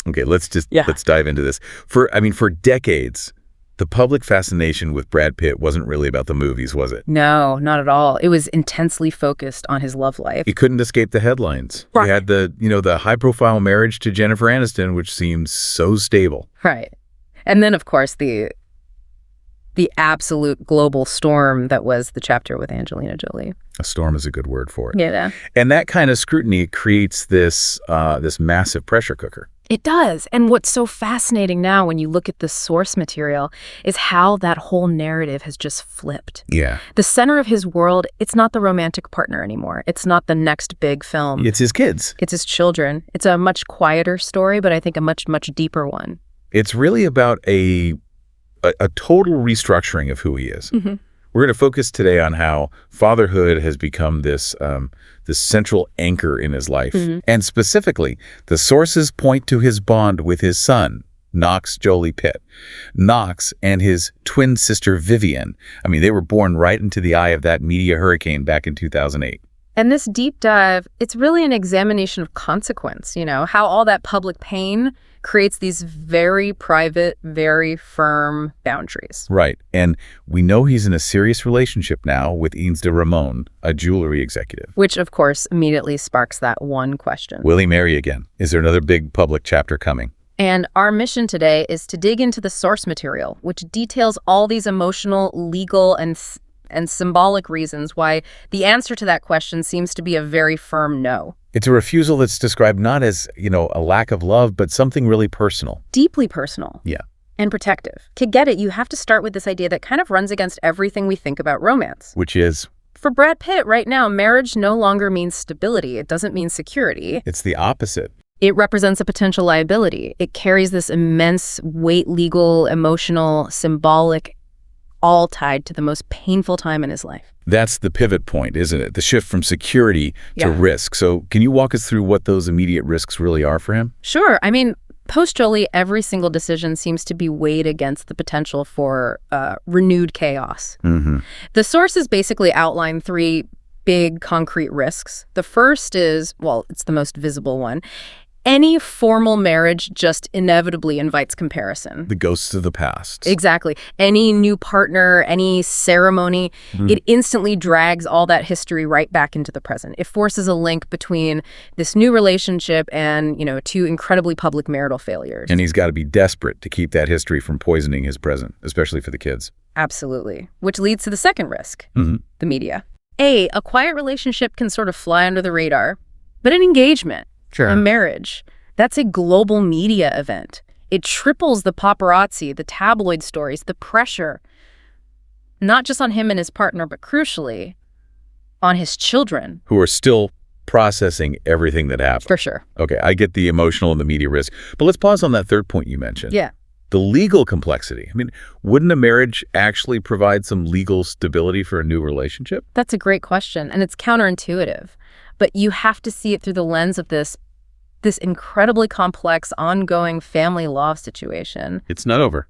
Okay, let's dive into this. For decades, the public fascination with Brad Pitt wasn't really about the movies, was it? No, not at all. It was intensely focused on his love life. He couldn't escape the headlines. Right. He had the high-profile marriage to Jennifer Aniston, which seems so stable. Right. And then, of course, the absolute global storm that was the chapter with Angelina Jolie. A storm is a good word for it. Yeah. And that kind of scrutiny creates this massive pressure cooker. It does. And what's so fascinating now when you look at the source material is how that whole narrative has just flipped. Yeah. The center of his world, it's not the romantic partner anymore. It's not the next big film. It's his kids. It's his children. It's a much quieter story, but I think a much, much deeper one. It's really about a total restructuring of who he is. Mm-hmm. We're going to focus today on how fatherhood has become this central anchor in his life. Mm-hmm. And specifically, the sources point to his bond with his son, Knox Jolie-Pitt. Knox and his twin sister, Vivian. I mean, they were born right into the eye of that media hurricane back in 2008. And this deep dive, it's really an examination of consequence, how all that public pain creates these very private, very firm boundaries. Right. And we know he's in a serious relationship now with Ines de Ramon, a jewelry executive. Which, of course, immediately sparks that one question. Will he marry again? Is there another big public chapter coming? And our mission today is to dig into the source material, which details all these emotional, legal, and symbolic reasons why the answer to that question seems to be a very firm no. It's a refusal that's described not as, a lack of love, but something really personal. Deeply personal. Yeah. And protective. To get it, you have to start with this idea that kind of runs against everything we think about romance. Which is? For Brad Pitt, right now, marriage no longer means stability. It doesn't mean security. It's the opposite. It represents a potential liability. It carries this immense weight, legal, emotional, symbolic, all tied to the most painful time in his life. That's the pivot point, isn't it? The shift from security to risk. So can you walk us through what those immediate risks really are for him? Sure. I mean, post-Jolie, every single decision seems to be weighed against the potential for renewed chaos. Mm-hmm. The sources basically outline three big concrete risks. The first is, it's the most visible one. Any formal marriage just inevitably invites comparison. The ghosts of the past. Exactly. Any new partner, any ceremony, it instantly drags all that history right back into the present. It forces a link between this new relationship and, two incredibly public marital failures. And he's got to be desperate to keep that history from poisoning his present, especially for the kids. Absolutely. Which leads to the second risk, the media. A quiet relationship can sort of fly under the radar, but an engagement, sure, a marriage, that's a global media event. It triples the paparazzi, the tabloid stories, the pressure, not just on him and his partner, but crucially, on his children. Who are still processing everything that happened. For sure. Okay, I get the emotional and the media risk. But let's pause on that third point you mentioned. Yeah. The legal complexity. I mean, wouldn't a marriage actually provide some legal stability for a new relationship? That's a great question, and it's counterintuitive. But you have to see it through the lens of this incredibly complex, ongoing family law situation. It's not over.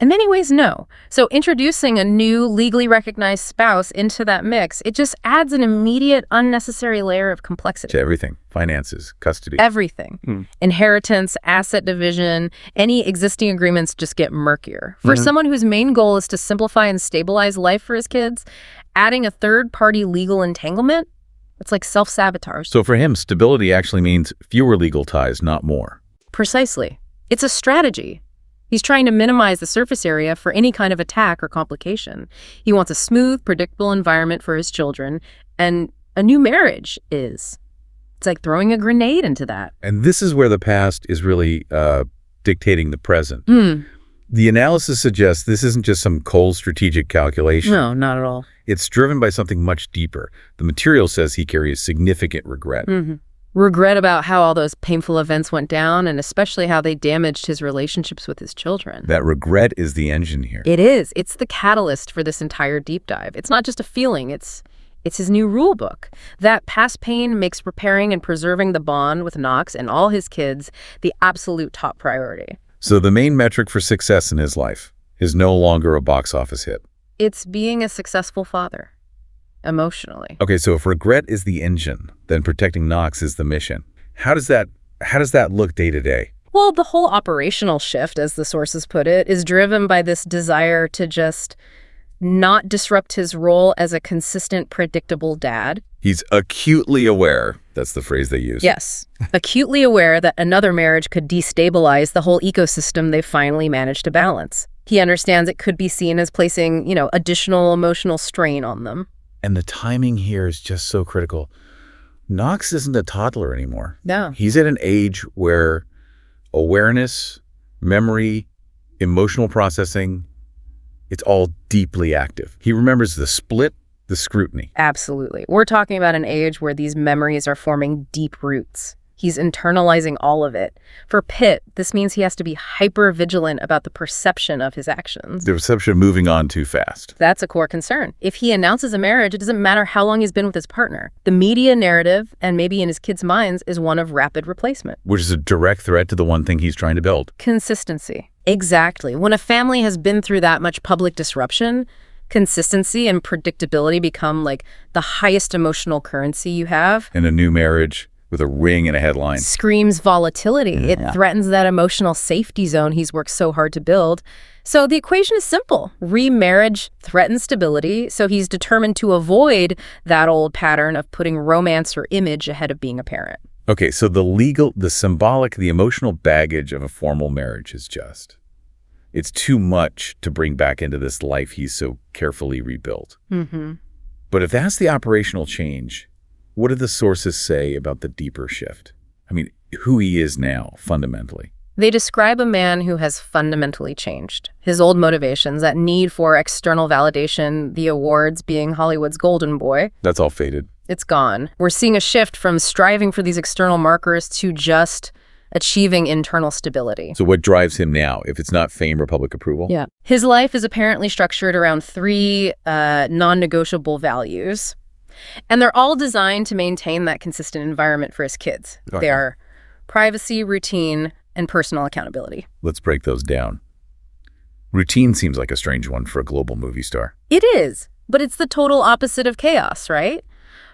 In many ways, no. So introducing a new legally recognized spouse into that mix, it just adds an immediate, unnecessary layer of complexity. To everything. Finances, custody. Everything. Inheritance, asset division, any existing agreements just get murkier. For someone whose main goal is to simplify and stabilize life for his kids, adding a third-party legal entanglement, it's like self-sabotage. So for him, stability actually means fewer legal ties, not more. Precisely. It's a strategy. He's trying to minimize the surface area for any kind of attack or complication. He wants a smooth, predictable environment for his children, and a new marriage is. It's like throwing a grenade into that. And this is where the past is really dictating the present. The analysis suggests this isn't just some cold strategic calculation. No, not at all. It's driven by something much deeper. The material says he carries significant regret. Regret about how all those painful events went down, and especially how they damaged his relationships with his children. That regret is the engine here. It is. It's the catalyst for this entire deep dive. It's not just a feeling. It's his new rule book. That past pain makes repairing and preserving the bond with Knox and all his kids the absolute top priority. So the main metric for success in his life is no longer a box office hit. It's being a successful father, emotionally. Okay, so if regret is the engine, then protecting Knox is the mission. How does that look day to day? Well, the whole operational shift, as the sources put it, is driven by this desire to just not disrupt his role as a consistent, predictable dad. He's acutely aware. That's the phrase they use. Yes. Acutely aware that another marriage could destabilize the whole ecosystem they finally managed to balance. He understands it could be seen as placing, additional emotional strain on them. And the timing here is just so critical. Knox isn't a toddler anymore. No. He's at an age where awareness, memory, emotional processing, it's all deeply active. He remembers the split, the scrutiny. Absolutely. We're talking about an age where these memories are forming deep roots. He's internalizing all of it. For Pitt, this means he has to be hyper-vigilant about the perception of his actions. The perception of moving on too fast. That's a core concern. If he announces a marriage, it doesn't matter how long he's been with his partner. The media narrative, and maybe in his kids' minds, is one of rapid replacement. Which is a direct threat to the one thing he's trying to build. Consistency. Exactly. When a family has been through that much public disruption, consistency and predictability become like the highest emotional currency you have. In a new marriage with a ring and a headline. Screams volatility. It threatens that emotional safety zone he's worked so hard to build. So the equation is simple. Remarriage threatens stability, so he's determined to avoid that old pattern of putting romance or image ahead of being a parent. Okay, so the legal, the symbolic, the emotional baggage of a formal marriage is just, it's too much to bring back into this life he's so carefully rebuilt. But if that's the operational change, what do the sources say about the deeper shift? I mean, who he is now, fundamentally. They describe a man who has fundamentally changed. His old motivations, that need for external validation, the awards, being Hollywood's golden boy. That's all faded. It's gone. We're seeing a shift from striving for these external markers to just achieving internal stability. So what drives him now, if it's not fame or public approval? Yeah. His life is apparently structured around three non-negotiable values. And they're all designed to maintain that consistent environment for his kids. Okay. They are privacy, routine, and personal accountability. Let's break those down. Routine seems like a strange one for a global movie star. It is, but it's the total opposite of chaos, right?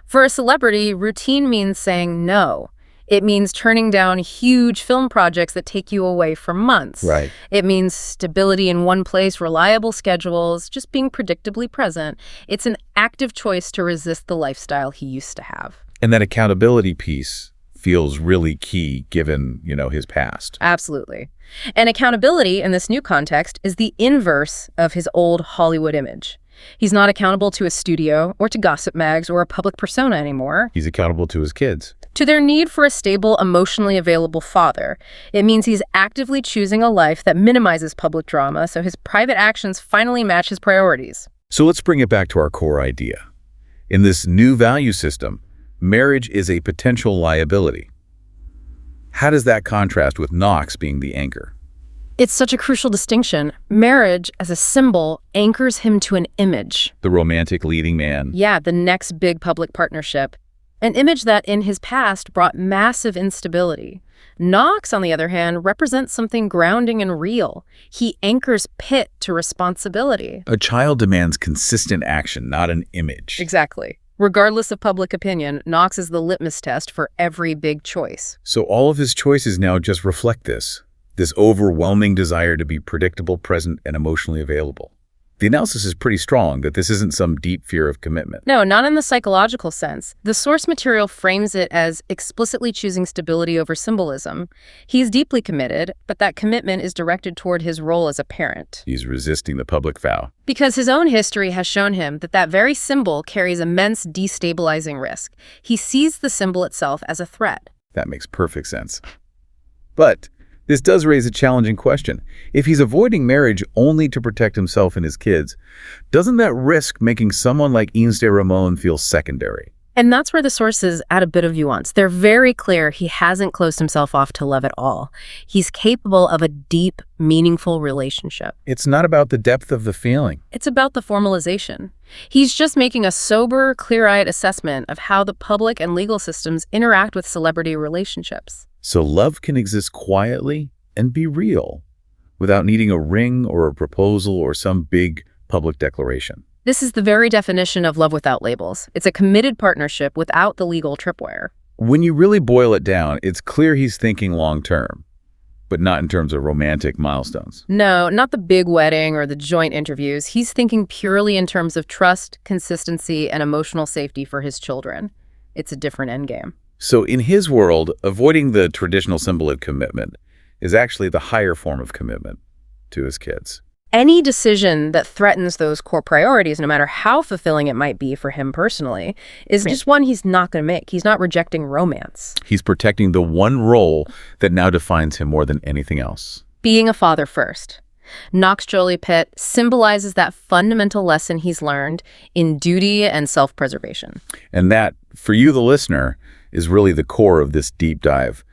For a celebrity, routine means saying no. It means turning down huge film projects that take you away for months. Right. It means stability in one place, reliable schedules, just being predictably present. It's an active choice to resist the lifestyle he used to have. And that accountability piece feels really key given, his past. Absolutely. And accountability in this new context is the inverse of his old Hollywood image. He's not accountable to a studio or to gossip mags or a public persona anymore. He's accountable to his kids. To their need for a stable, emotionally available father. It means he's actively choosing a life that minimizes public drama, so his private actions finally match his priorities. So let's bring it back to our core idea. In this new value system, marriage is a potential liability. How does that contrast with Knox being the anchor? It's such a crucial distinction. Marriage, as a symbol, anchors him to an image. The romantic leading man. Yeah, the next big public partnership. An image that, in his past, brought massive instability. Knox, on the other hand, represents something grounding and real. He anchors Pitt to responsibility. A child demands consistent action, not an image. Exactly. Regardless of public opinion, Knox is the litmus test for every big choice. So all of his choices now just reflect this overwhelming desire to be predictable, present, and emotionally available. The analysis is pretty strong that this isn't some deep fear of commitment. No, not in the psychological sense. The source material frames it as explicitly choosing stability over symbolism. He's deeply committed, but that commitment is directed toward his role as a parent. He's resisting the public vow. Because his own history has shown him that that very symbol carries immense destabilizing risk. He sees the symbol itself as a threat. That makes perfect sense. But this does raise a challenging question. If he's avoiding marriage only to protect himself and his kids, doesn't that risk making someone like Ines de Ramon feel secondary? And that's where the sources add a bit of nuance. They're very clear he hasn't closed himself off to love at all. He's capable of a deep, meaningful relationship. It's not about the depth of the feeling. It's about the formalization. He's just making a sober, clear-eyed assessment of how the public and legal systems interact with celebrity relationships. So love can exist quietly and be real without needing a ring or a proposal or some big public declaration. This is the very definition of love without labels. It's a committed partnership without the legal tripwire. When you really boil it down, it's clear he's thinking long-term. But not in terms of romantic milestones. No, not the big wedding or the joint interviews. He's thinking purely in terms of trust, consistency, and emotional safety for his children. It's a different endgame. So in his world, avoiding the traditional symbol of commitment is actually the higher form of commitment to his kids. Any decision that threatens those core priorities, no matter how fulfilling it might be for him personally, is just one he's not going to make. He's not rejecting romance. He's protecting the one role that now defines him more than anything else. Being a father first. Knox Jolie-Pitt symbolizes that fundamental lesson he's learned in duty and self-preservation. And that, for you, the listener, is really the core of this deep dive.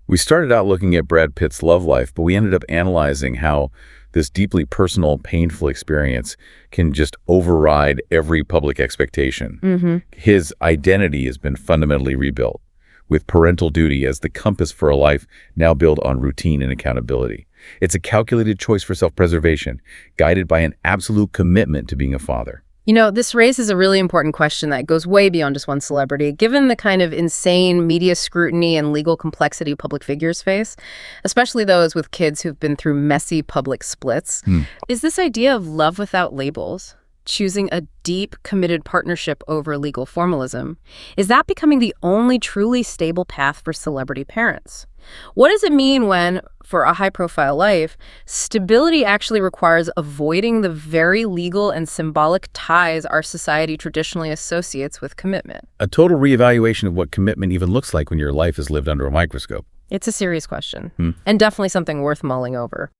We started out looking at Brad Pitt's love life, but we ended up analyzing how this deeply personal, painful experience can just override every public expectation. His identity has been fundamentally rebuilt, with parental duty as the compass for a life now built on routine and accountability. It's a calculated choice for self-preservation, guided by an absolute commitment to being a father. You know, this raises a really important question that goes way beyond just one celebrity. Given the kind of insane media scrutiny and legal complexity public figures face, especially those with kids who've been through messy public splits, is this idea of love without labels, choosing a deep, committed partnership over legal formalism, is that becoming the only truly stable path for celebrity parents? What does it mean when, for a high-profile life, stability actually requires avoiding the very legal and symbolic ties our society traditionally associates with commitment? A total reevaluation of what commitment even looks like when your life is lived under a microscope. It's a serious question, and definitely something worth mulling over.